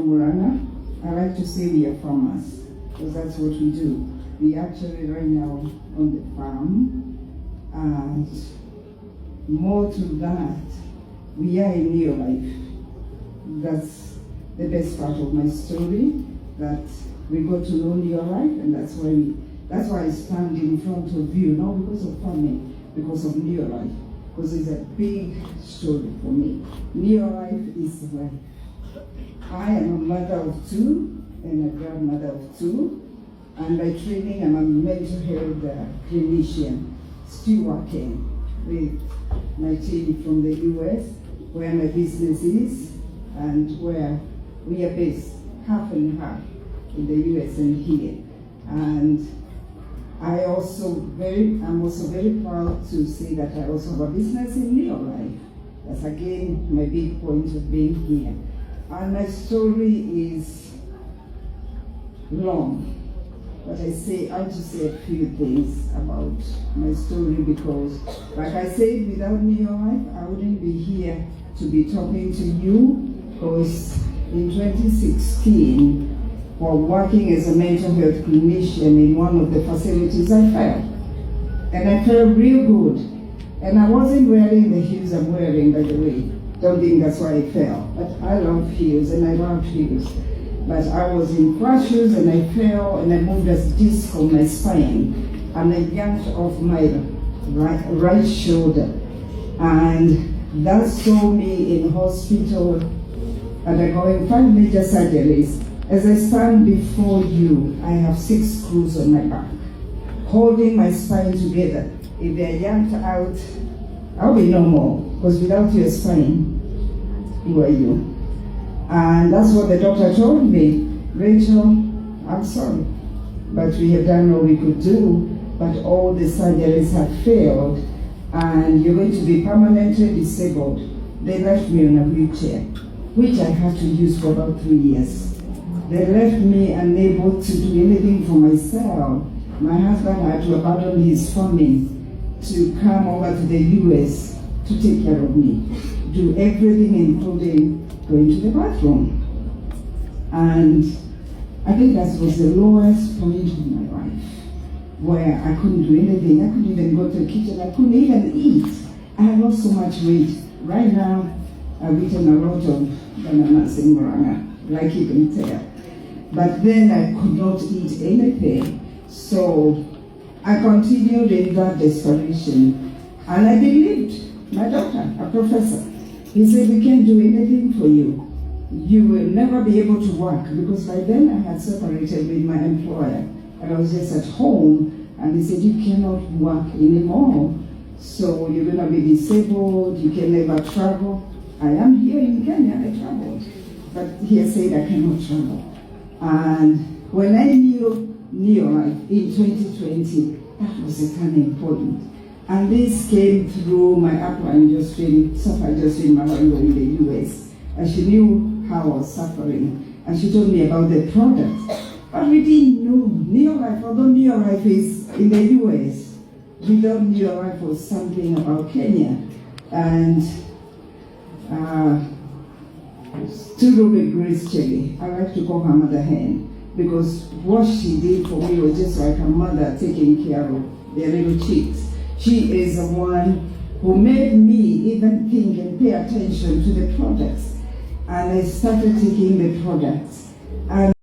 Murana. I like to say we are farmers because that's what we do. We actually right now on the farm, and more to that, we are in New Life. That's the best part of my story, that we got to know New Life, and that's why I stand in front of you, not because of farming, because of New Life, because it's a big story for me. New Life is life. I am a mother of two and a grandmother of two, and by training I'm a mental health clinician, still working with my team from the US, where my business is and where we are based, half and half in the US and here. And I'm also very proud to say that I also have a business in New Life. That's again my big point of being here. And my story is long, but I'll just say a few things about my story, because like I said, without New Life, I wouldn't be here to be talking to you, because in 2016, while working as a mental health clinician in one of the facilities, I fell. And I felt real good. And I wasn't wearing the heels I'm wearing, by the way. Don't think that's why I fell. But I love heels and I love heels. But I was in flat shoes and I fell and I moved a disc on my spine. And I yanked off my right shoulder. And that saw me in hospital undergoing 5 major surgeries. As I stand before you, I have 6 screws on my back, holding my spine together. If they're yanked out, I'll be no more, because without your spine, who are you? And that's what the doctor told me. Rachel, I'm sorry, but we have done what we could do, but all the surgeries have failed, and you're going to be permanently disabled. They left me on a wheelchair, which I had to use for about 3 years. They left me unable to do anything for myself. My husband had to abandon his farming to come over to the US to take care of me, do everything including going to the bathroom. And I think that was the lowest point in my life, where I couldn't do anything. I couldn't even go to the kitchen. I couldn't even eat. I had lost so much weight. Right now, I've eaten a lot of bananas in Moranga, like you can tell. But then I could not eat anything. So I continued in that desperation. And I believed my doctor, a professor. He said, we can't do anything for you. You will never be able to work, because by then I had separated with my employer. And I was just at home. And he said, you cannot work anymore. So you're going to be disabled. You can never travel. I am here in Kenya. I traveled. But he said I cannot travel. And when I knew New Life in 2020, that was a turning point. And this came through my upline, Josephine Marango in the US. And she knew how I was suffering. And she told me about the product. But we didn't know New Life, although New Life is in the US. We thought New Life was something about Kenya. And to Ruby Grace Chelly, I like to call her Mother Hen, because what she did for me was just like a mother taking care of their little chicks. She is the one who made me even think and pay attention to the products. And I started taking the products. And